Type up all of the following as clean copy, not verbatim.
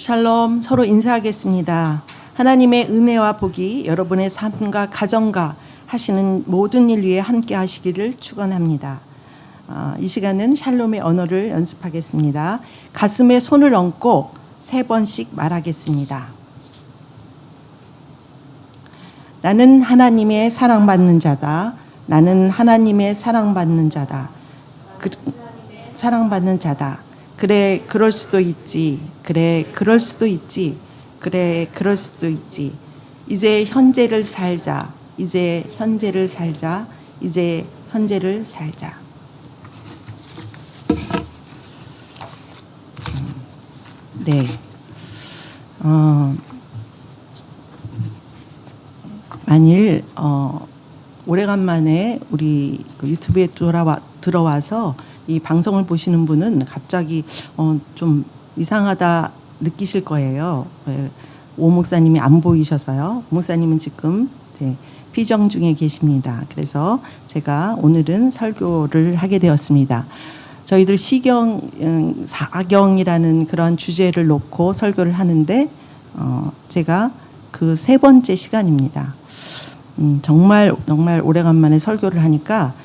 샬롬, 서로 인사하겠습니다. 하나님의 은혜와 복이 여러분의 삶과 가정과 하시는 모든 일 위에 함께 하시기를 축원합니다. 이 시간은 샬롬의 언어를 연습하겠습니다. 가슴에 손을 얹고 3번씩 말하겠습니다. 나는 하나님의 사랑받는 자다. 나는 하나님의 사랑받는 자다. 사랑받는 자다. 그래, 그럴 수도 있지. 그래, 그럴 수도 있지. 그래, 그럴 수도 있지. 이제 현재를 살자. 이제 현재를 살자. 이제 현재를 살자. 네. 만일 오래간만에 우리 유튜브에 들어와서 이 방송을 보시는 분은 갑자기 좀 이상하다 느끼실 거예요. 오 목사님이 안 보이셔서요. 오 목사님은 지금 피정 중에 계십니다. 그래서 제가 오늘은 설교를 하게 되었습니다. 저희들 시경, 사경이라는 그런 주제를 놓고 설교를 하는데 제가 그 3번째 시간입니다. 정말 오래간만에 설교를 하니까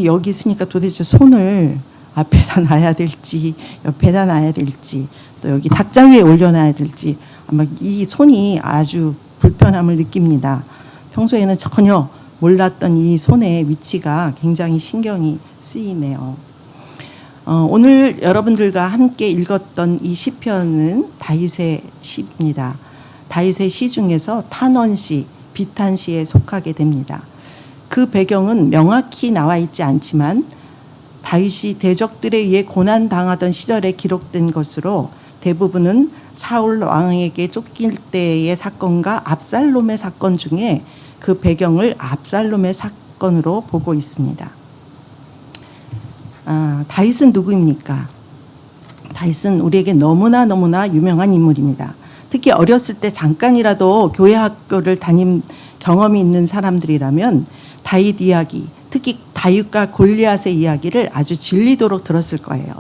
여기 있으니까 도대체 손을 앞에다 놔야 될지 옆에다 놔야 될지 또 여기 탁자 위에 올려놔야 될지 아마 이 손이 아주 불편함을 느낍니다. 평소에는 전혀 몰랐던 이 손의 위치가 굉장히 신경이 쓰이네요. 오늘 여러분들과 함께 읽었던 이 시편은 다윗의 시입니다. 다윗의 시 중에서 탄원시, 비탄시에 속하게 됩니다. 그 배경은 명확히 나와 있지 않지만 다윗이 대적들에 의해 고난당하던 시절에 기록된 것으로 대부분은 사울 왕에게 쫓길 때의 사건과 압살롬의 사건 중에 그 배경을 압살롬의 사건으로 보고 있습니다. 다윗은 누구입니까? 다윗은 우리에게 너무나 유명한 인물입니다. 특히 어렸을 때 잠깐이라도 교회 학교를 다닌 경험이 있는 사람들이라면 다윗 이야기, 특히 다윗과 골리앗의 이야기를 아주 질리도록 들었을 거예요.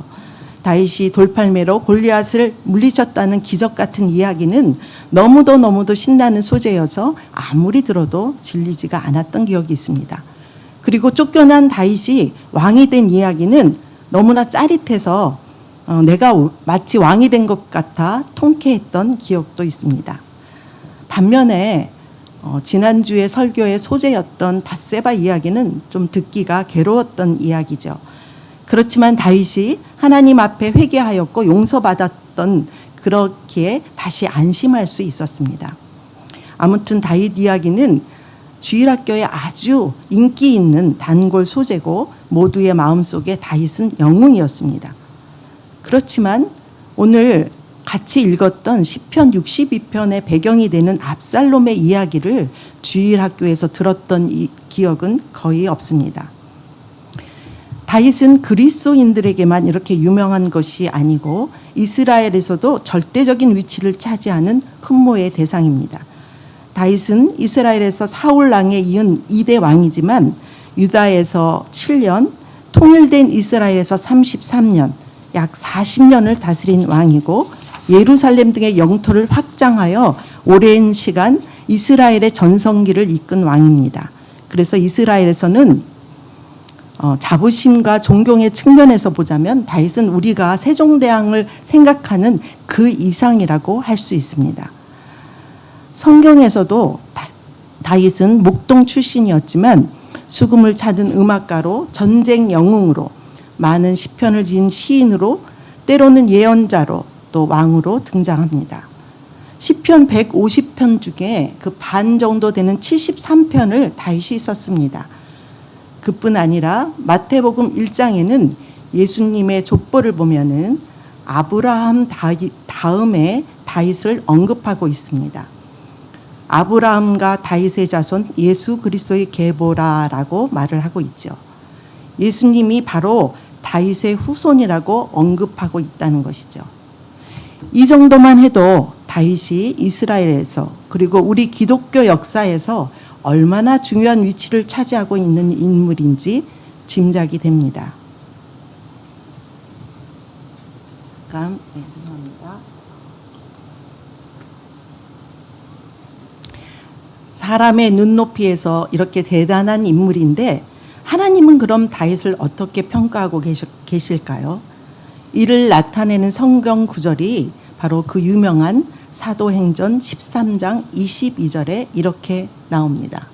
다윗이 돌팔매로 골리앗을 물리쳤다는 기적 같은 이야기는 너무도 신나는 소재여서 아무리 들어도 질리지가 않았던 기억이 있습니다. 그리고 쫓겨난 다윗이 왕이 된 이야기는 너무나 짜릿해서 내가 마치 왕이 된 것 같아 통쾌했던 기억도 있습니다. 반면에 지난주에 설교의 소재였던 밧세바 이야기는 좀 듣기가 괴로웠던 이야기죠. 그렇지만 다윗이 하나님 앞에 회개하였고 용서받았던 그렇기에 다시 안심할 수 있었습니다. 아무튼 다윗 이야기는 주일학교에 아주 인기 있는 단골 소재고 모두의 마음속에 다윗은 영웅이었습니다. 그렇지만 오늘 같이 읽었던 시편 62편의 배경이 되는 압살롬의 이야기를 주일학교에서 들었던 이 기억은 거의 없습니다. 다윗은 그리스도인들에게만 이렇게 유명한 것이 아니고 이스라엘에서도 절대적인 위치를 차지하는 흠모의 대상입니다. 다윗은 이스라엘에서 사울 왕에 이은 2대 왕이지만 유다에서 7년, 통일된 이스라엘에서 33년, 약 40년을 다스린 왕이고 예루살렘 등의 영토를 확장하여 오랜 시간 이스라엘의 전성기를 이끈 왕입니다. 그래서 이스라엘에서는 자부심과 존경의 측면에서 보자면 다윗은 우리가 세종대왕을 생각하는 그 이상이라고 할 수 있습니다. 성경에서도 다윗은 목동 출신이었지만 수금을 타던 음악가로 전쟁 영웅으로 많은 시편을 지은 시인으로 때로는 예언자로 또 왕으로 등장합니다. 시편 150편 중에 그 반 정도 되는 73편을 다윗이 썼습니다. 그뿐 아니라 마태복음 1장에는 예수님의 족보를 보면은 아브라함 다음에 다윗을 언급하고 있습니다. 아브라함과 다윗의 자손 예수 그리스도의 계보라라고 말을 하고 있죠. 예수님이 바로 다윗의 후손이라고 언급하고 있다는 것이죠. 이 정도만 해도 다윗이 이스라엘에서 그리고 우리 기독교 역사에서 얼마나 중요한 위치를 차지하고 있는 인물인지 짐작이 됩니다. 잠깐, 죄송합니다. 사람의 눈높이에서 이렇게 대단한 인물인데 하나님은 그럼 다윗을 어떻게 평가하고 계실까요? 이를 나타내는 성경 구절이 바로 그 유명한 사도행전 13장 22절에 이렇게 나옵니다.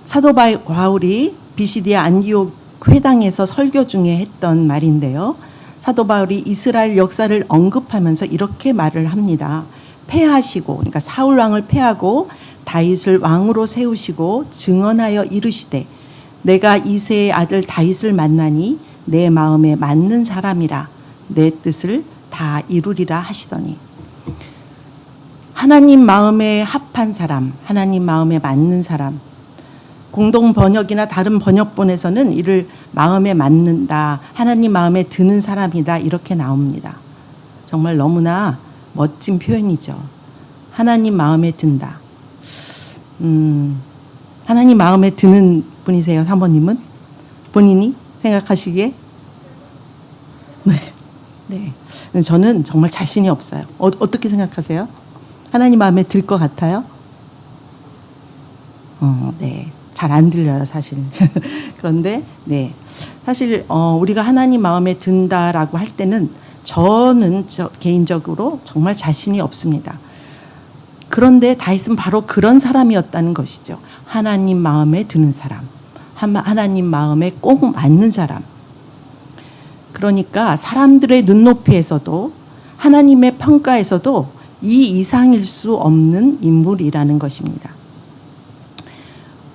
사도 바울이 비시디아 안디옥 회당에서 설교 중에 했던 말인데요. 사도 바울이 이스라엘 역사를 언급하면서 이렇게 말을 합니다. 패하시고, 그러니까 사울 왕을 패하고 다윗을 왕으로 세우시고 증언하여 이르시되 내가 이새의 아들 다윗을 만나니 내 마음에 맞는 사람이라 내 뜻을 다 이루리라 하시더니, 하나님 마음에 합한 사람, 하나님 마음에 맞는 사람, 공동 번역이나 다른 번역본에서는 이를 마음에 맞는다, 하나님 마음에 드는 사람이다 이렇게 나옵니다. 정말 너무나 멋진 표현이죠. 하나님 마음에 든다. 하나님 마음에 드는 분이세요, 사모님은? 본인이 생각하시기에? 네. 저는 정말 자신이 없어요. 어떻게 생각하세요? 하나님 마음에 들 것 같아요? 네. 잘 안 들려요, 사실. 그런데, 네. 사실, 우리가 하나님 마음에 든다라고 할 때는 저는 개인적으로 정말 자신이 없습니다. 그런데 다윗은 바로 그런 사람이었다는 것이죠. 하나님 마음에 드는 사람, 하나님 마음에 꼭 맞는 사람. 그러니까 사람들의 눈높이에서도 하나님의 평가에서도 이 이상일 수 없는 인물이라는 것입니다.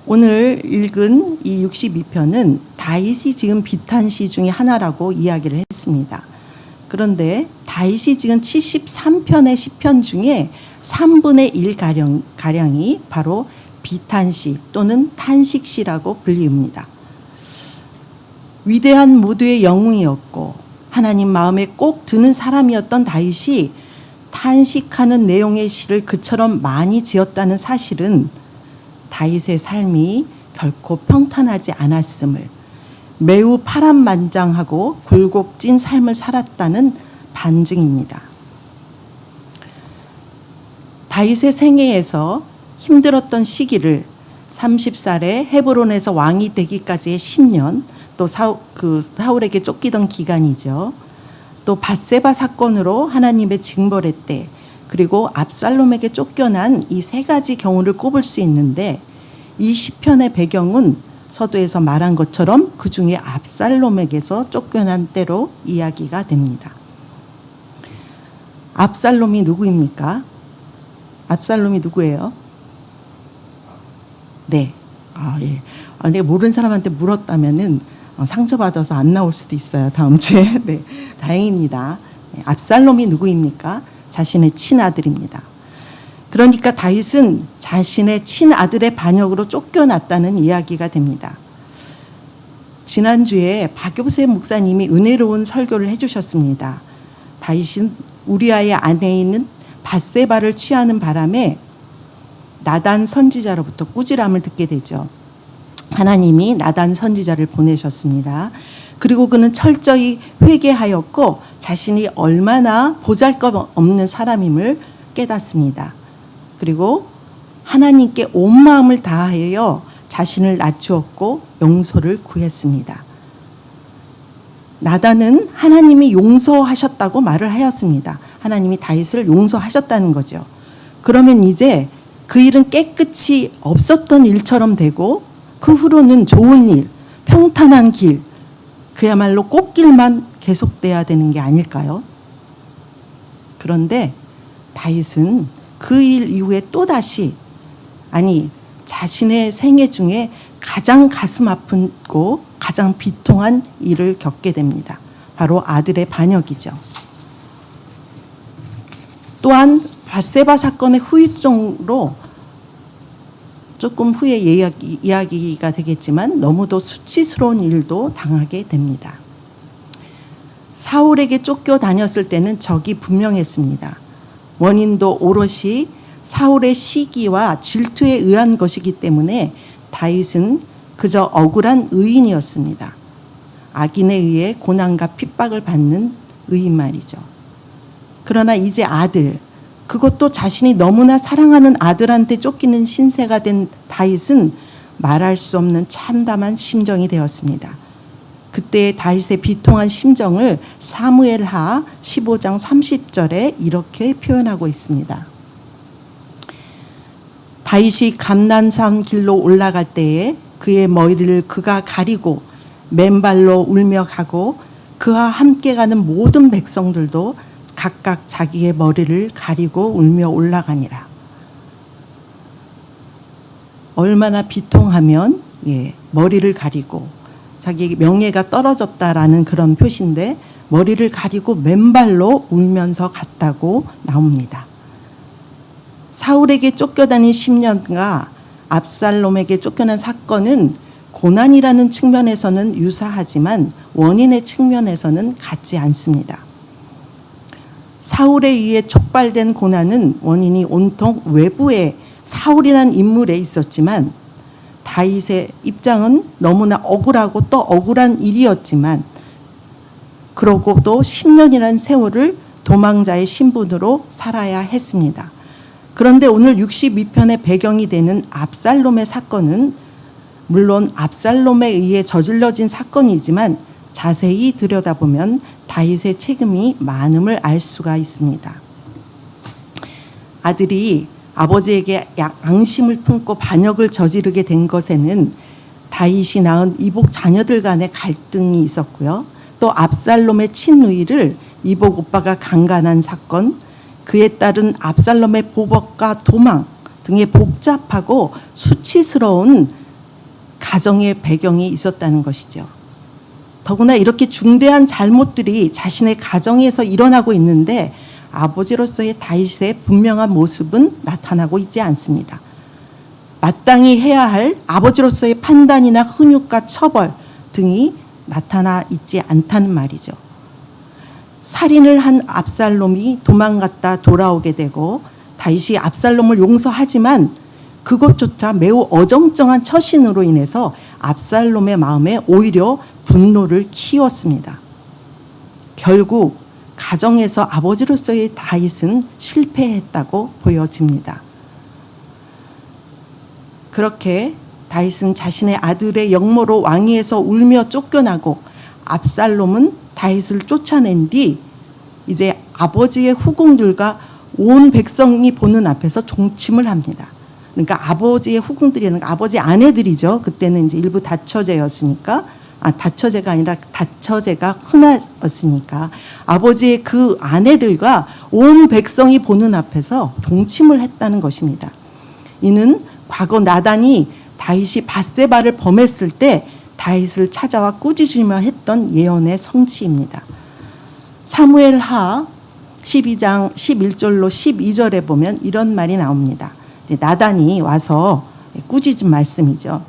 오늘 읽은 이 62편은 다윗이 지은 비탄시 중에 하나라고 이야기를 했습니다. 그런데 다윗이 지은 73편의 시편 중에 3분의 1가량이 바로 비탄시 또는 탄식시라고 불립니다. 위대한 모두의 영웅이었고 하나님 마음에 꼭 드는 사람이었던 다윗이 탄식하는 내용의 시를 그처럼 많이 지었다는 사실은 다윗의 삶이 결코 평탄하지 않았음을, 매우 파란만장하고 굴곡진 삶을 살았다는 반증입니다. 다윗의 생애에서 힘들었던 시기를 30살에 헤브론에서 왕이 되기까지의 10년, 또 사울에게 쫓기던 기간이죠. 또 밧세바 사건으로 하나님의 징벌의 때, 그리고 압살롬에게 쫓겨난 이 세 가지 경우를 꼽을 수 있는데, 이 시편의 배경은 서두에서 말한 것처럼 그 중에 압살롬에게서 쫓겨난 때로 이야기가 됩니다. 압살롬이 누구입니까? 압살롬이 누구예요? 네. 예. 내가 모르는 사람한테 물었다면은 상처받아서 안 나올 수도 있어요, 다음 주에. 네. 다행입니다. 네. 압살롬이 누구입니까? 자신의 친아들입니다. 그러니까 다윗은 자신의 친아들의 반역으로 쫓겨났다는 이야기가 됩니다. 지난주에 박효세 목사님이 은혜로운 설교를 해주셨습니다. 다윗은 우리아의 아내인 밧세바를 취하는 바람에 나단 선지자로부터 꾸지람을 듣게 되죠. 하나님이 나단 선지자를 보내셨습니다. 그리고 그는 철저히 회개하였고 자신이 얼마나 보잘것없는 사람임을 깨닫습니다. 그리고 하나님께 온 마음을 다하여 자신을 낮추었고 용서를 구했습니다. 나단은 하나님이 용서하셨다고 말을 하였습니다. 하나님이 다윗을 용서하셨다는 거죠. 그러면 이제 그 일은 깨끗이 없었던 일처럼 되고 그 후로는 좋은 일, 평탄한 길, 그야말로 꽃길만 계속돼야 되는 게 아닐까요? 그런데 다윗은 그 일 이후에 또다시, 자신의 생애 중에 가장 가슴 아프고 가장 비통한 일을 겪게 됩니다. 바로 아들의 반역이죠. 또한 밧세바 사건의 후유증으로 조금 후에 이야기가 되겠지만 너무도 수치스러운 일도 당하게 됩니다. 사울에게 쫓겨다녔을 때는 적이 분명했습니다. 원인도 오롯이 사울의 시기와 질투에 의한 것이기 때문에 다윗은 그저 억울한 의인이었습니다. 악인에 의해 고난과 핍박을 받는 의인 말이죠. 그러나 이제 아들, 그것도 자신이 너무나 사랑하는 아들한테 쫓기는 신세가 된 다윗은 말할 수 없는 참담한 심정이 되었습니다. 그때의 다윗의 비통한 심정을 사무엘하 15장 30절에 이렇게 표현하고 있습니다. 다윗이 감난산 길로 올라갈 때에 그의 머리를 그가 가리고 맨발로 울며 가고 그와 함께 가는 모든 백성들도 각각 자기의 머리를 가리고 울며 올라가니라. 얼마나 비통하면 머리를 가리고 자기 명예가 떨어졌다라는 그런 표시인데 머리를 가리고 맨발로 울면서 갔다고 나옵니다. 사울에게 쫓겨다닌 10년과 압살롬에게 쫓겨난 사건은 고난이라는 측면에서는 유사하지만 원인의 측면에서는 같지 않습니다. 사울에 의해 촉발된 고난은 원인이 온통 외부의 사울이라는 인물에 있었지만 다윗의 입장은 너무나 억울하고 또 억울한 일이었지만 그러고도 10년이라는 세월을 도망자의 신분으로 살아야 했습니다. 그런데 오늘 62편의 배경이 되는 압살롬의 사건은 물론 압살롬에 의해 저질러진 사건이지만 자세히 들여다보면 다윗의 책임이 많음을 알 수가 있습니다. 아들이 아버지에게 앙심을 품고 반역을 저지르게 된 것에는 다윗이 낳은 이복 자녀들 간의 갈등이 있었고요. 또 압살롬의 친누이를 이복 오빠가 강간한 사건, 그에 따른 압살롬의 보복과 도망 등의 복잡하고 수치스러운 가정의 배경이 있었다는 것이죠. 더구나 이렇게 중대한 잘못들이 자신의 가정에서 일어나고 있는데 아버지로서의 다윗의 분명한 모습은 나타나고 있지 않습니다. 마땅히 해야 할 아버지로서의 판단이나 훈육과 처벌 등이 나타나 있지 않다는 말이죠. 살인을 한 압살롬이 도망갔다 돌아오게 되고 다윗이 압살롬을 용서하지만 그것조차 매우 어정쩡한 처신으로 인해서 압살롬의 마음에 오히려 분노를 키웠습니다. 결국 가정에서 아버지로서의 다윗은 실패했다고 보여집니다. 그렇게 다윗은 자신의 아들의 역모로 왕위에서 울며 쫓겨나고 압살롬은 다윗을 쫓아낸 뒤 이제 아버지의 후궁들과 온 백성이 보는 앞에서 종침을 합니다. 그러니까 아버지의 후궁들이라는 아버지 아내들이죠. 그때는 이제 일부 다처제였으니까 다처제가 아니라 다처제가 흔했으니까 아버지의 그 아내들과 온 백성이 보는 앞에서 종침을 했다는 것입니다. 이는 과거 나단이 다윗이 밧세바를 범했을 때 다윗을 찾아와 꾸짖으며 했던 예언의 성취입니다. 사무엘하 12장 11절로 12절에 보면 이런 말이 나옵니다. 나단이 와서 꾸짖은 말씀이죠.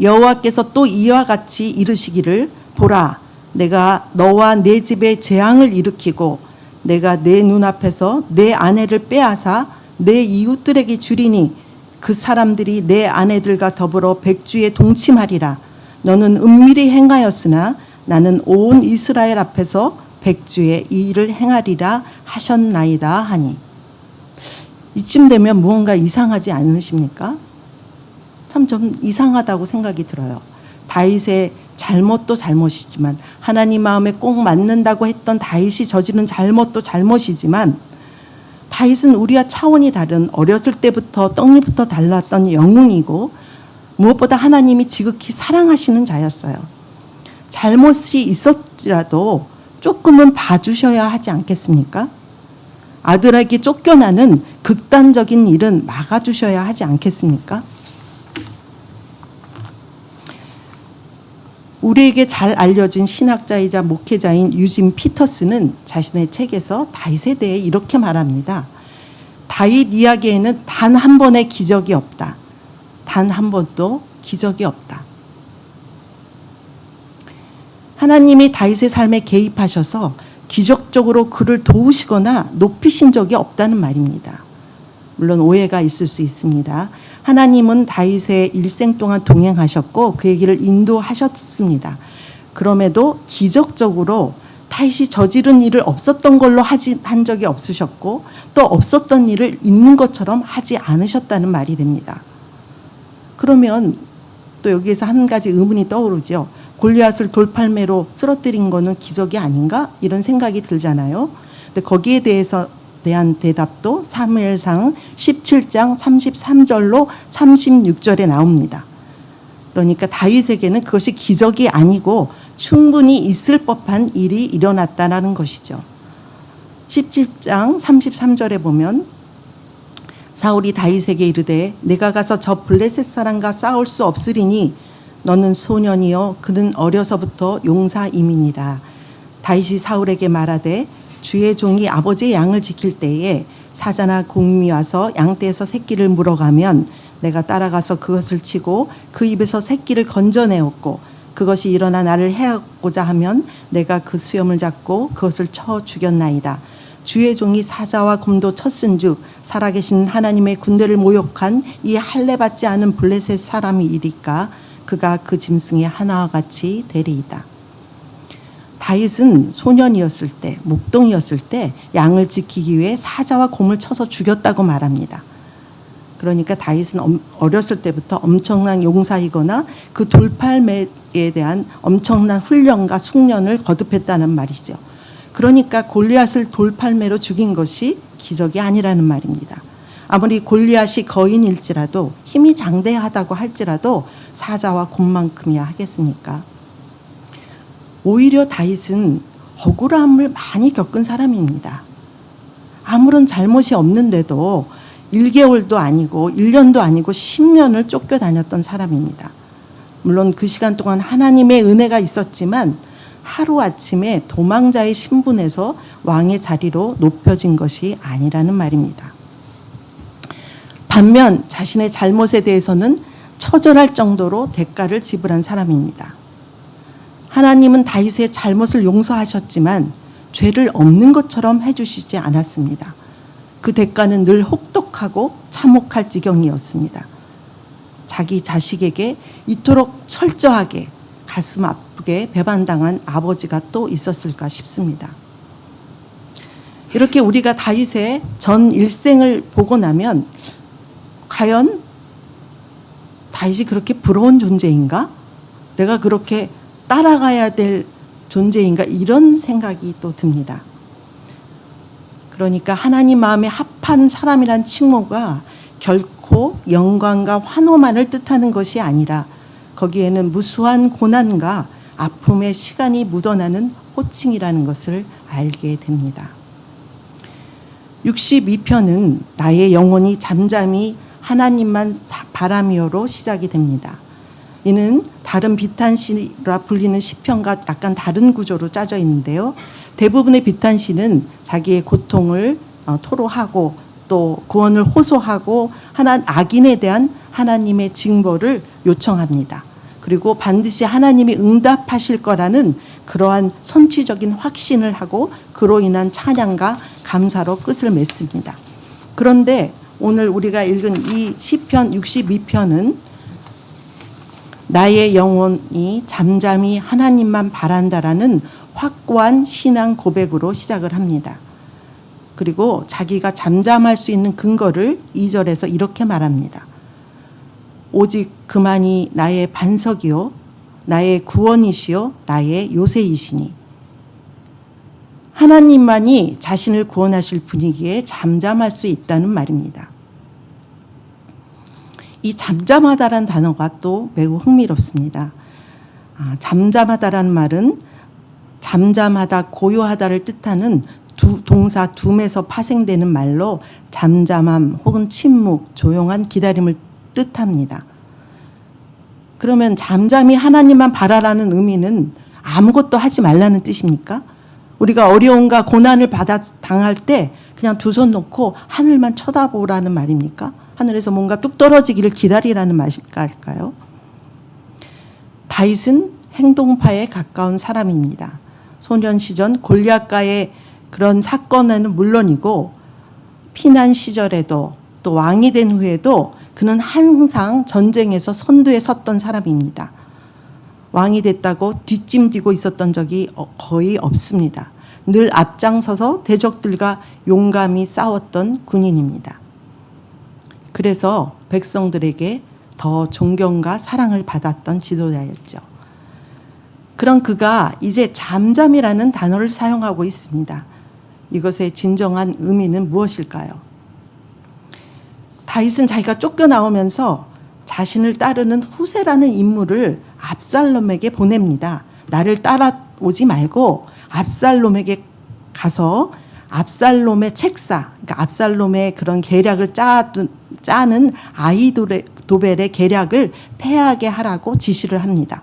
여호와께서 또 이와 같이 이르시기를 보라 내가 너와 내 집에 재앙을 일으키고 내가 내 눈앞에서 내 아내를 빼앗아 내 이웃들에게 주리니 그 사람들이 내 아내들과 더불어 백주에 동침하리라. 너는 은밀히 행하였으나 나는 온 이스라엘 앞에서 백주에 이 일을 행하리라 하셨나이다 하니. 이쯤 되면 무언가 이상하지 않으십니까? 참 좀 이상하다고 생각이 들어요. 다윗의 잘못도 잘못이지만 하나님 마음에 꼭 맞는다고 했던 다윗이 저지른 잘못도 잘못이지만 다윗은 우리와 차원이 다른 어렸을 때부터 떡잎부터 달랐던 영웅이고 무엇보다 하나님이 지극히 사랑하시는 자였어요. 잘못이 있었지라도 조금은 봐주셔야 하지 않겠습니까? 아들에게 쫓겨나는 극단적인 일은 막아주셔야 하지 않겠습니까? 우리에게 잘 알려진 신학자이자 목회자인 유진 피터스는 자신의 책에서 다윗에 대해 이렇게 말합니다. 다윗 이야기에는 단 한 번의 기적이 없다. 단 한 번도 기적이 없다. 하나님이 다윗의 삶에 개입하셔서 기적적으로 그를 도우시거나 높이신 적이 없다는 말입니다. 물론 오해가 있을 수 있습니다. 하나님은 다윗의 일생 동안 동행하셨고 그의 길을 인도하셨습니다. 그럼에도 기적적으로 다윗이 저지른 일을 없었던 걸로 한 적이 없으셨고 또 없었던 일을 있는 것처럼 하지 않으셨다는 말이 됩니다. 그러면 또 여기에서 한 가지 의문이 떠오르죠. 골리앗을 돌팔매로 쓰러뜨린 거는 기적이 아닌가? 이런 생각이 들잖아요. 근데 거기에 대한 대답도 사무엘상 17장 33절로 36절에 나옵니다. 그러니까 다윗에게는 그것이 기적이 아니고 충분히 있을 법한 일이 일어났다는 것이죠. 17장 33절에 보면 사울이 다윗에게 이르되 내가 가서 저 블레셋 사람과 싸울 수 없으리니 너는 소년이요 그는 어려서부터 용사임이니라. 다윗이 사울에게 말하되 주의 종이 아버지의 양을 지킬 때에 사자나 곰이 와서 양떼에서 새끼를 물어가면 내가 따라가서 그것을 치고 그 입에서 새끼를 건져내었고 그것이 일어나 나를 해하고자 하면 내가 그 수염을 잡고 그것을 쳐 죽였나이다. 주의 종이 사자와 곰도 쳤은즉 살아계신 하나님의 군대를 모욕한 이 할례받지 않은 블레셋 사람이 이리까 그가 그 짐승의 하나와 같이 되리이다. 다윗은 소년이었을 때, 목동이었을 때 양을 지키기 위해 사자와 곰을 쳐서 죽였다고 말합니다. 그러니까 다윗은 어렸을 때부터 엄청난 용사이거나 그 돌팔매에 대한 엄청난 훈련과 숙련을 거듭했다는 말이죠. 그러니까 골리앗을 돌팔매로 죽인 것이 기적이 아니라는 말입니다. 아무리 골리앗이 거인일지라도 힘이 장대하다고 할지라도 사자와 곰만큼이야 하겠습니까? 오히려 다윗은 억울함을 많이 겪은 사람입니다. 아무런 잘못이 없는데도 1개월도 아니고 1년도 아니고 10년을 쫓겨다녔던 사람입니다. 물론 그 시간 동안 하나님의 은혜가 있었지만 하루아침에 도망자의 신분에서 왕의 자리로 높여진 것이 아니라는 말입니다. 반면 자신의 잘못에 대해서는 처절할 정도로 대가를 지불한 사람입니다. 하나님은 다윗의 잘못을 용서하셨지만 죄를 없는 것처럼 해주시지 않았습니다. 그 대가는 늘 혹독하고 참혹할 지경이었습니다. 자기 자식에게 이토록 철저하게 가슴 아프게 배반당한 아버지가 또 있었을까 싶습니다. 이렇게 우리가 다윗의 전 일생을 보고 나면 과연 다윗이 그렇게 부러운 존재인가? 내가 그렇게 따라가야 될 존재인가? 이런 생각이 또 듭니다. 그러니까 하나님 마음에 합한 사람이란 칭호가 결코 영광과 환호만을 뜻하는 것이 아니라 거기에는 무수한 고난과 아픔의 시간이 묻어나는 호칭이라는 것을 알게 됩니다. 62편은 나의 영혼이 잠잠히 하나님만 바라며로 시작이 됩니다. 이는 다른 비탄시라 불리는 시편과 약간 다른 구조로 짜져 있는데요. 대부분의 비탄시는 자기의 고통을 토로하고 또 구원을 호소하고 악인에 대한 하나님의 징벌을 요청합니다. 그리고 반드시 하나님이 응답하실 거라는 그러한 선취적인 확신을 하고 그로 인한 찬양과 감사로 끝을 맺습니다. 그런데 오늘 우리가 읽은 이 시편 62편은 나의 영혼이 잠잠히 하나님만 바란다라는 확고한 신앙 고백으로 시작을 합니다. 그리고 자기가 잠잠할 수 있는 근거를 2절에서 이렇게 말합니다. 오직 그만이 나의 반석이요 나의 구원이시요 나의 요새이시니. 하나님만이 자신을 구원하실 분이기에 잠잠할 수 있다는 말입니다. 이 잠잠하다라는 단어가 또 매우 흥미롭습니다. 잠잠하다라는 말은 잠잠하다, 고요하다를 뜻하는 동사 둠에서 파생되는 말로 잠잠함 혹은 침묵, 조용한 기다림을 뜻합니다. 그러면 잠잠히 하나님만 바라라는 의미는 아무것도 하지 말라는 뜻입니까? 우리가 어려움과 고난을 당할 때 그냥 두 손 놓고 하늘만 쳐다보라는 말입니까? 하늘에서 뭔가 뚝 떨어지기를 기다리라는 말일까요? 다윗은 행동파에 가까운 사람입니다. 소년 시절 골리앗과의 그런 사건에는 물론이고 피난 시절에도 또 왕이 된 후에도 그는 항상 전쟁에서 선두에 섰던 사람입니다. 왕이 됐다고 뒷짐지고 있었던 적이 거의 없습니다. 늘 앞장서서 대적들과 용감히 싸웠던 군인입니다. 그래서 백성들에게 더 존경과 사랑을 받았던 지도자였죠. 그런 그가 이제 잠잠이라는 단어를 사용하고 있습니다. 이것의 진정한 의미는 무엇일까요? 다윗은 자기가 쫓겨나오면서 자신을 따르는 후세라는 인물을 압살롬에게 보냅니다. 나를 따라오지 말고 압살롬에게 가서 압살롬의 책사, 그러니까 압살롬의 그런 계략을 짜는 아히도벨의 계략을 패하게 하라고 지시를 합니다.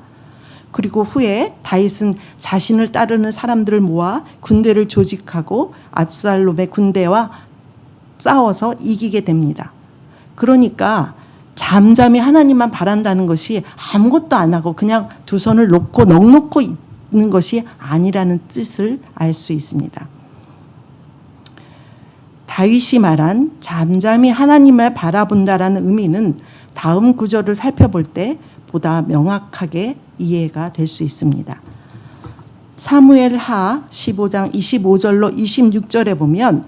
그리고 후에 다윗은 자신을 따르는 사람들을 모아 군대를 조직하고 압살롬의 군대와 싸워서 이기게 됩니다. 그러니까 잠잠히 하나님만 바란다는 것이 아무것도 안 하고 그냥 두 손을 놓고 넋놓고 있는 것이 아니라는 뜻을 알 수 있습니다. 다윗이 말한 잠잠히 하나님을 바라본다라는 의미는 다음 구절을 살펴볼 때 보다 명확하게 이해가 될 수 있습니다. 사무엘하 15장 25절로 26절에 보면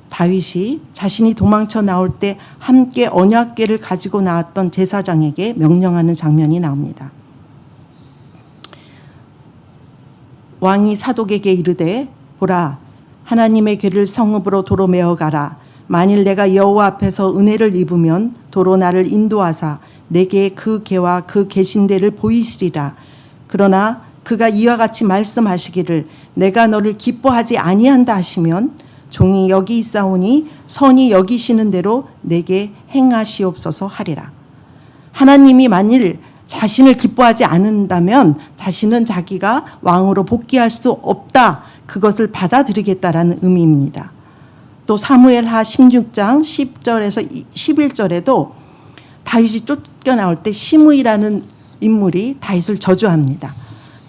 다윗이 자신이 도망쳐 나올 때 함께 언약궤를 가지고 나왔던 제사장에게 명령하는 장면이 나옵니다. 왕이 사독에게 이르되 보라 하나님의 궤를 성읍으로 도로 메어 가라. 만일 내가 여호와 앞에서 은혜를 입으면 도로 나를 인도하사 내게 그 궤와 그 계신대를 보이시리라. 그러나 그가 이와 같이 말씀하시기를 내가 너를 기뻐하지 아니한다 하시면 종이 여기 있사오니 선이 여기시는 대로 내게 행하시옵소서 하리라. 하나님이 만일 자신을 기뻐하지 않는다면 자신은 자기가 왕으로 복귀할 수 없다. 그것을 받아들이겠다라는 의미입니다. 또 사무엘하 16장 10절에서 11절에도 다윗이 쫓겨나올 때 시므이라는 인물이 다윗을 저주합니다.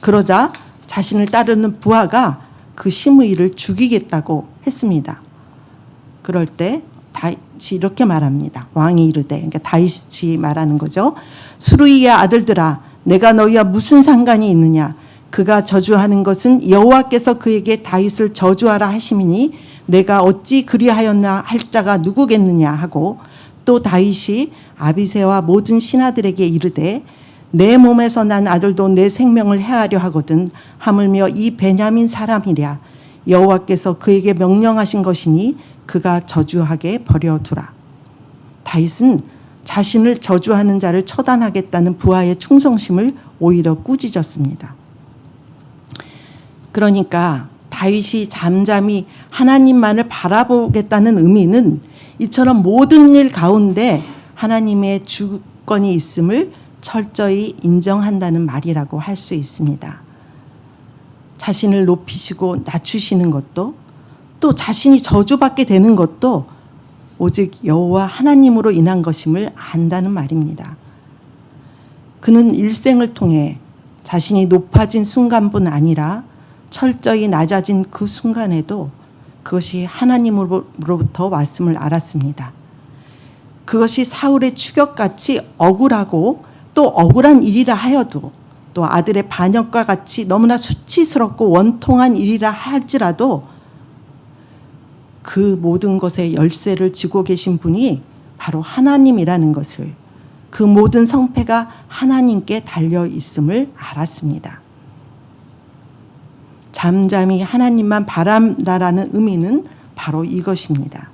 그러자 자신을 따르는 부하가 그 시므이를 죽이겠다고 했습니다. 그럴 때 다윗이 이렇게 말합니다. 왕이 이르되, 그러니까 다윗이 말하는 거죠. 수르이의 아들들아, 내가 너희와 무슨 상관이 있느냐? 그가 저주하는 것은 여호와께서 그에게 다윗을 저주하라 하심이니 내가 어찌 그리하였나 할 자가 누구겠느냐 하고, 또 다윗이 아비새와 모든 신하들에게 이르되 내 몸에서 난 아들도 내 생명을 해하려 하거든 하물며 이 베냐민 사람이랴. 여호와께서 그에게 명령하신 것이니 그가 저주하게 버려두라. 다윗은 자신을 저주하는 자를 처단하겠다는 부하의 충성심을 오히려 꾸짖었습니다. 그러니까 다윗이 잠잠히 하나님만을 바라보겠다는 의미는 이처럼 모든 일 가운데 하나님의 주권이 있음을 철저히 인정한다는 말이라고 할 수 있습니다. 자신을 높이시고 낮추시는 것도, 또 자신이 저주받게 되는 것도 오직 여호와 하나님으로 인한 것임을 안다는 말입니다. 그는 일생을 통해 자신이 높아진 순간뿐 아니라 철저히 낮아진 그 순간에도 그것이 하나님으로부터 왔음을 알았습니다. 그것이 사울의 추격같이 억울하고 또 억울한 일이라 하여도, 또 아들의 반역과 같이 너무나 수치스럽고 원통한 일이라 할지라도 그 모든 것의 열쇠를 쥐고 계신 분이 바로 하나님이라는 것을, 그 모든 성패가 하나님께 달려 있음을 알았습니다. 잠잠히 하나님만 바란다라는 의미는 바로 이것입니다.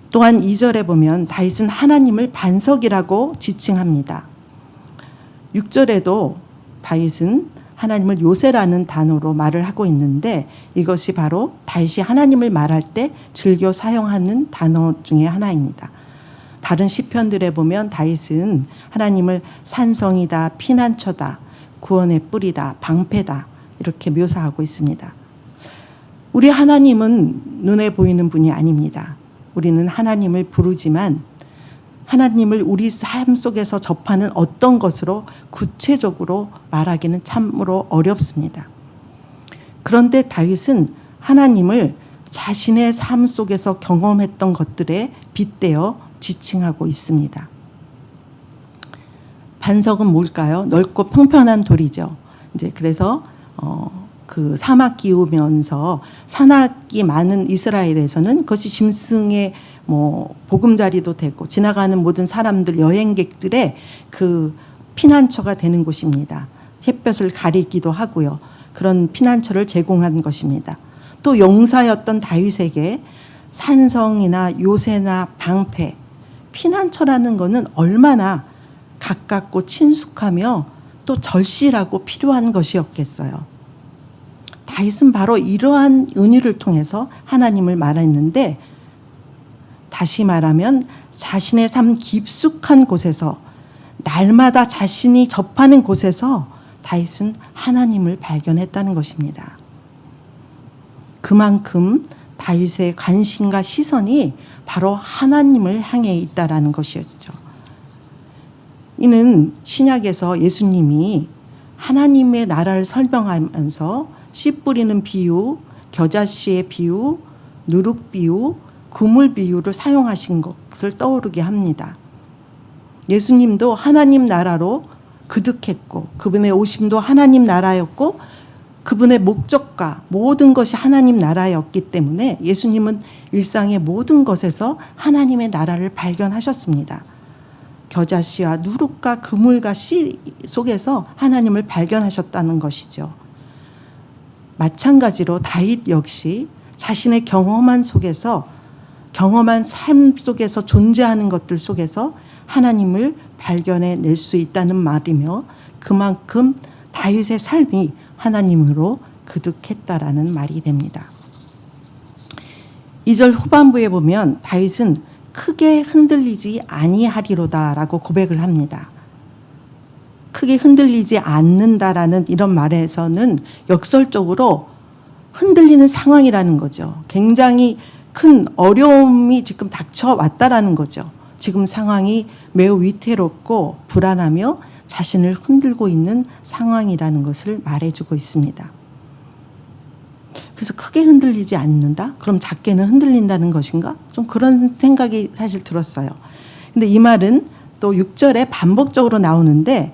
또한 2절에 보면 다윗은 하나님을 반석이라고 지칭합니다. 6절에도 다윗은 하나님을 요새라는 단어로 말을 하고 있는데, 이것이 바로 다윗이 하나님을 말할 때 즐겨 사용하는 단어 중에 하나입니다. 다른 시편들에 보면 다윗은 하나님을 산성이다, 피난처다, 구원의 뿌리다, 방패다 이렇게 묘사하고 있습니다. 우리 하나님은 눈에 보이는 분이 아닙니다. 우리는 하나님을 부르지만 하나님을 우리 삶 속에서 접하는 어떤 것으로 구체적으로 말하기는 참으로 어렵습니다. 그런데 다윗은 하나님을 자신의 삶 속에서 경험했던 것들에 빗대어 지칭하고 있습니다. 반석은 뭘까요? 넓고 평평한 돌이죠. 이제 그래서 그 사막 기우면서 산악이 많은 이스라엘에서는 그것이 짐승의 뭐 보금자리도 되고 지나가는 모든 사람들 여행객들의 그 피난처가 되는 곳입니다. 햇볕을 가리기도 하고요. 그런 피난처를 제공한 것입니다. 또 용사였던 다윗에게 산성이나 요새나 방패, 피난처라는 것은 얼마나 가깝고 친숙하며 또 절실하고 필요한 것이었겠어요. 다윗은 바로 이러한 은유를 통해서 하나님을 말했는데, 다시 말하면 자신의 삶 깊숙한 곳에서, 날마다 자신이 접하는 곳에서 다윗은 하나님을 발견했다는 것입니다. 그만큼 다윗의 관심과 시선이 바로 하나님을 향해 있다라는 것이었죠. 이는 신약에서 예수님이 하나님의 나라를 설명하면서 씨 뿌리는 비유, 겨자씨의 비유, 누룩 비유, 그물 비유를 사용하신 것을 떠오르게 합니다. 예수님도 하나님 나라로 그득했고 그분의 오심도 하나님 나라였고 그분의 목적과 모든 것이 하나님 나라였기 때문에 예수님은 일상의 모든 것에서 하나님의 나라를 발견하셨습니다. 겨자씨와 누룩과 그물과 씨 속에서 하나님을 발견하셨다는 것이죠. 마찬가지로 다윗 역시 자신의 경험한 삶 속에서 존재하는 것들 속에서 하나님을 발견해낼 수 있다는 말이며, 그만큼 다윗의 삶이 하나님으로 그득했다라는 말이 됩니다. 2절 후반부에 보면 다윗은 크게 흔들리지 아니하리로다라고 고백을 합니다. 크게 흔들리지 않는다라는 이런 말에서는 역설적으로 흔들리는 상황이라는 거죠. 굉장히 큰 어려움이 지금 닥쳐왔다라는 거죠. 지금 상황이 매우 위태롭고 불안하며 자신을 흔들고 있는 상황이라는 것을 말해주고 있습니다. 그래서 크게 흔들리지 않는다? 그럼 작게는 흔들린다는 것인가? 좀 그런 생각이 사실 들었어요. 근데 이 말은 또 6절에 반복적으로 나오는데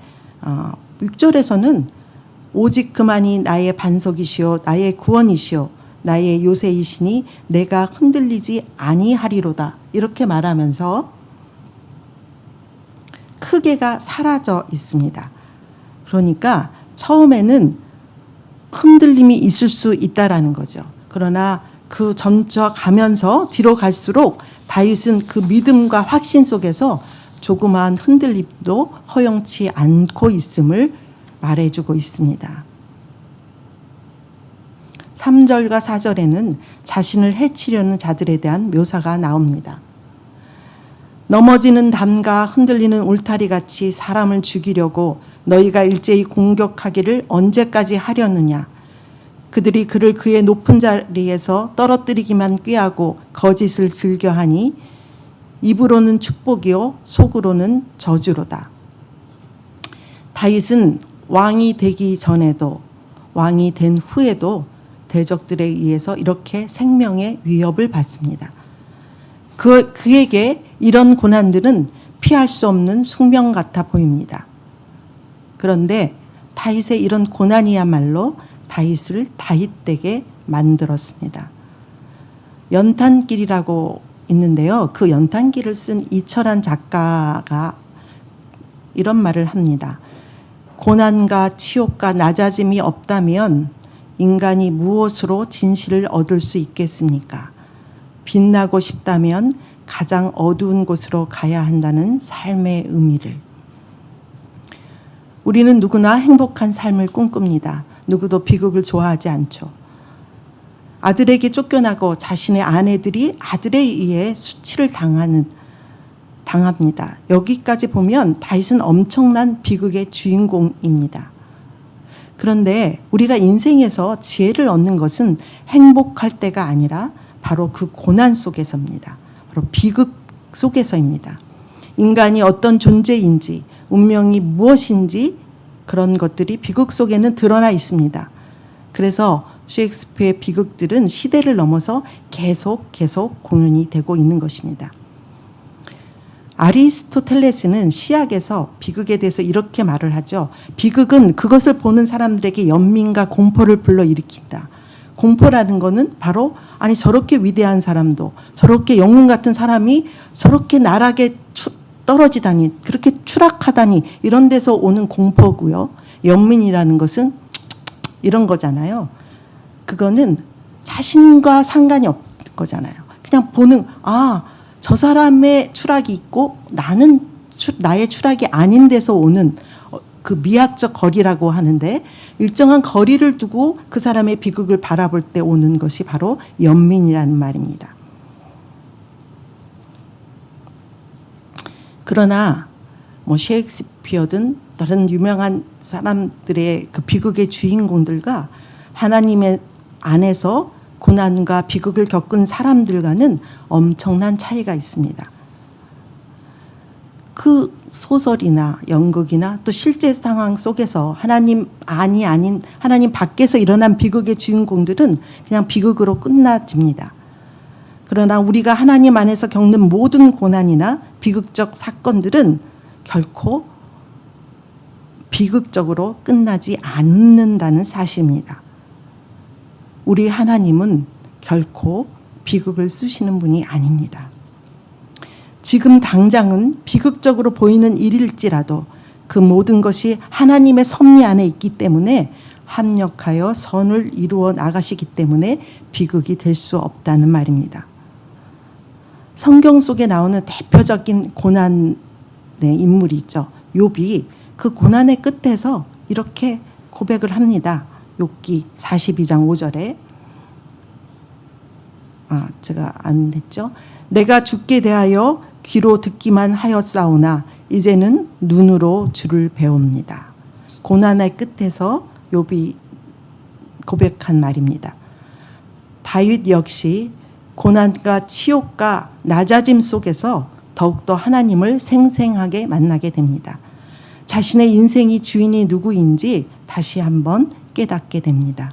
6절에서는 오직 그만이 나의 반석이시오 나의 구원이시오 나의 요새이시니 내가 흔들리지 아니하리로다 이렇게 말하면서 크게가 사라져 있습니다. 그러니까 처음에는 흔들림이 있을 수 있다라는 거죠. 그러나 그 점차 가면서 뒤로 갈수록 다윗은 그 믿음과 확신 속에서 조그마한 흔들림도 허용치 않고 있음을 말해주고 있습니다. 3절과 4절에는 자신을 해치려는 자들에 대한 묘사가 나옵니다. 넘어지는 담과 흔들리는 울타리 같이 사람을 죽이려고 너희가 일제히 공격하기를 언제까지 하려느냐. 그들이 그를 그의 높은 자리에서 떨어뜨리기만 꾀하고 거짓을 즐겨하니 입으로는 축복이요 속으로는 저주로다. 다윗은 왕이 되기 전에도 왕이 된 후에도 대적들에 의해서 이렇게 생명의 위협을 받습니다. 그에게 이런 고난들은 피할 수 없는 숙명 같아 보입니다. 그런데 다윗의 이런 고난이야말로 다윗을 다윗되게 만들었습니다. 연탄길이라고 있는데요. 그 연탄길을 쓴 이철한 작가가 이런 말을 합니다. 고난과 치욕과 낮아짐이 없다면 인간이 무엇으로 진실을 얻을 수 있겠습니까? 빛나고 싶다면 가장 어두운 곳으로 가야 한다는 삶의 의미를. 우리는 누구나 행복한 삶을 꿈꿉니다. 누구도 비극을 좋아하지 않죠. 아들에게 쫓겨나고 자신의 아내들이 아들에 의해 수치를 당합니다. 여기까지 보면 다윗은 엄청난 비극의 주인공입니다. 그런데 우리가 인생에서 지혜를 얻는 것은 행복할 때가 아니라 바로 그 고난 속에서입니다. 바로 비극 속에서입니다. 인간이 어떤 존재인지, 운명이 무엇인지 그런 것들이 비극 속에는 드러나 있습니다. 그래서 셰익스피어의 비극들은 시대를 넘어서 계속 공연이 되고 있는 것입니다. 아리스토텔레스는 시약에서 비극에 대해서 이렇게 말을 하죠. 비극은 그것을 보는 사람들에게 연민과 공포를 불러일으킨다. 공포라는 거는 바로 아니 저렇게 위대한 사람도 저렇게 영웅 같은 사람이 저렇게 나락에 떨어지다니 그렇게 추락하다니 이런 데서 오는 공포고요. 연민이라는 것은 이런 거잖아요. 그거는 자신과 상관이 없는 거잖아요. 그냥 보는 저 사람의 추락이 있고 나는 나의 추락이 아닌 데서 오는 그 미학적 거리라고 하는데 일정한 거리를 두고 그 사람의 비극을 바라볼 때 오는 것이 바로 연민이라는 말입니다. 그러나 뭐 셰익스피어든 다른 유명한 사람들의 그 비극의 주인공들과 하나님의 안에서 고난과 비극을 겪은 사람들과는 엄청난 차이가 있습니다. 그 소설이나 연극이나 또 실제 상황 속에서 하나님 안이 아닌 하나님 밖에서 일어난 비극의 주인공들은 그냥 비극으로 끝나집니다. 그러나 우리가 하나님 안에서 겪는 모든 고난이나 비극적 사건들은 결코 비극적으로 끝나지 않는다는 사실입니다. 우리 하나님은 결코 비극을 쓰시는 분이 아닙니다. 지금 당장은 비극적으로 보이는 일일지라도 그 모든 것이 하나님의 섭리 안에 있기 때문에 합력하여 선을 이루어 나가시기 때문에 비극이 될 수 없다는 말입니다. 성경 속에 나오는 대표적인 고난의 인물이 있죠. 욥이 그 고난의 끝에서 이렇게 고백을 합니다. 욥기 42장 5절에 제가 안 했죠. 내가 주께 대하여 귀로 듣기만 하였사오나 이제는 눈으로 주를 배웁니다. 고난의 끝에서 욥이 고백한 말입니다. 다윗 역시 고난과 치욕과 낮아짐 속에서 더욱더 하나님을 생생하게 만나게 됩니다. 자신의 인생이 주인이 누구인지 다시 한번 깨닫게 됩니다.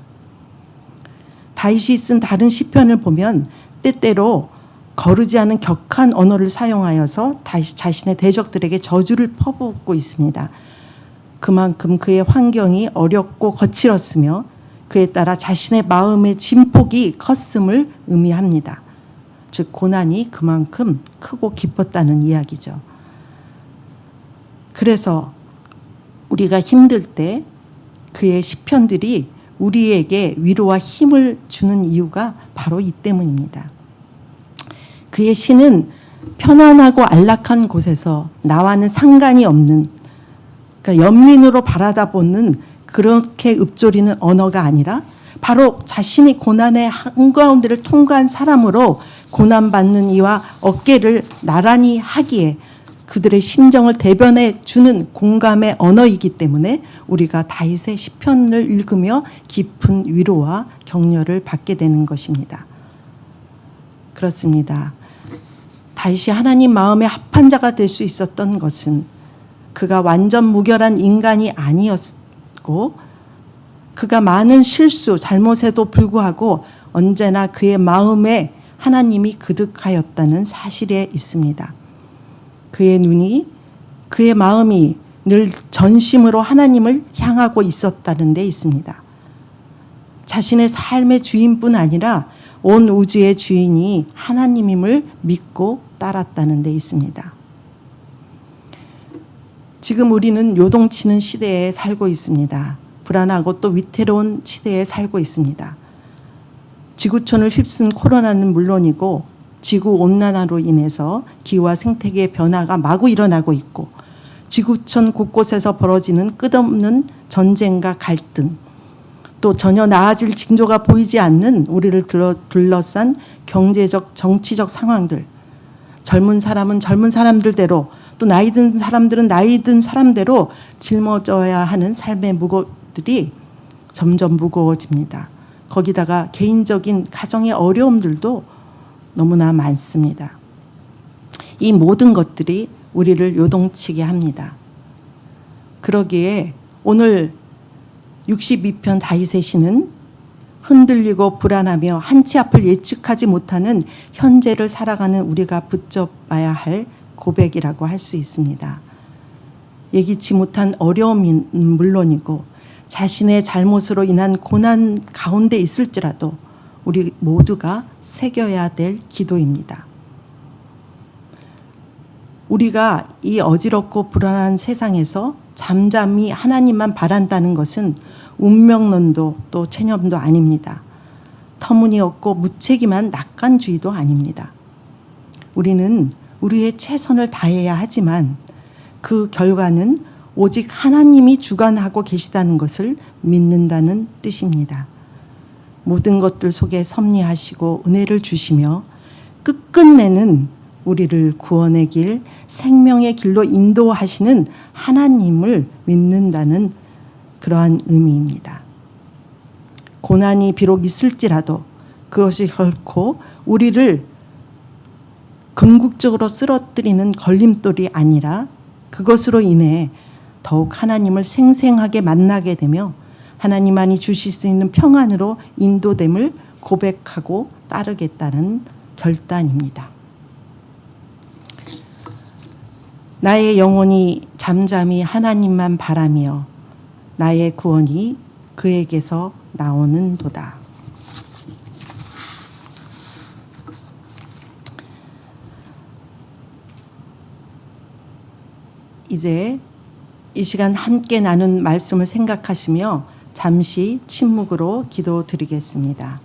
다윗이 쓴 다른 시편을 보면 때때로 거르지 않은 격한 언어를 사용하여서 다시 자신의 대적들에게 저주를 퍼붓고 있습니다. 그만큼 그의 환경이 어렵고 거칠었으며 그에 따라 자신의 마음의 진폭이 컸음을 의미합니다. 즉 고난이 그만큼 크고 깊었다는 이야기죠. 그래서 우리가 힘들 때 그의 시편들이 우리에게 위로와 힘을 주는 이유가 바로 이 때문입니다. 그의 시는 편안하고 안락한 곳에서 나와는 상관이 없는 그러니까 연민으로 바라다보는 그렇게 읊조리는 언어가 아니라 바로 자신이 고난의 한가운데를 통과한 사람으로 고난받는 이와 어깨를 나란히 하기에 그들의 심정을 대변해 주는 공감의 언어이기 때문에 우리가 다윗의 시편을 읽으며 깊은 위로와 격려를 받게 되는 것입니다. 그렇습니다. 다윗이 하나님 마음에 합한 자가 될 수 있었던 것은 그가 완전 무결한 인간이 아니었고 그가 많은 실수, 잘못에도 불구하고 언제나 그의 마음에 하나님이 그득하였다는 사실에 있습니다. 그의 눈이, 그의 마음이 늘 전심으로 하나님을 향하고 있었다는 데 있습니다. 자신의 삶의 주인뿐 아니라 온 우주의 주인이 하나님임을 믿고 따랐다는 데 있습니다. 지금 우리는 요동치는 시대에 살고 있습니다. 불안하고 또 위태로운 시대에 살고 있습니다. 지구촌을 휩쓴 코로나는 물론이고 지구온난화로 인해서 기후와 생태계의 변화가 마구 일어나고 있고 지구촌 곳곳에서 벌어지는 끝없는 전쟁과 갈등 또 전혀 나아질 징조가 보이지 않는 우리를 둘러싼 경제적, 정치적 상황들 젊은 사람은 젊은 사람들대로 또 나이 든 사람들은 나이 든 사람대로 짊어져야 하는 삶의 무게들이 점점 무거워집니다. 거기다가 개인적인 가정의 어려움들도 너무나 많습니다. 이 모든 것들이 우리를 요동치게 합니다. 그러기에 오늘 62편 다윗의 시는 흔들리고 불안하며 한치 앞을 예측하지 못하는 현재를 살아가는 우리가 붙잡아야 할 고백이라고 할 수 있습니다. 예기치 못한 어려움은 물론이고 자신의 잘못으로 인한 고난 가운데 있을지라도 우리 모두가 새겨야 될 기도입니다. 우리가 이 어지럽고 불안한 세상에서 잠잠히 하나님만 바란다는 것은 운명론도 또 체념도 아닙니다. 터무니없고 무책임한 낙관주의도 아닙니다. 우리는 우리의 최선을 다해야 하지만 그 결과는 오직 하나님이 주관하고 계시다는 것을 믿는다는 뜻입니다. 모든 것들 속에 섭리하시고 은혜를 주시며 끝끝내는 우리를 구원의 길, 생명의 길로 인도하시는 하나님을 믿는다는 그러한 의미입니다. 고난이 비록 있을지라도 그것이 결코 우리를 궁극적으로 쓰러뜨리는 걸림돌이 아니라 그것으로 인해 더욱 하나님을 생생하게 만나게 되며 하나님만이 주실 수 있는 평안으로 인도됨을 고백하고 따르겠다는 결단입니다. 나의 영혼이 잠잠히 하나님만 바라며 나의 구원이 그에게서 나오는도다. 이제 이 시간 함께 나눈 말씀을 생각하시며 잠시 침묵으로 기도드리겠습니다.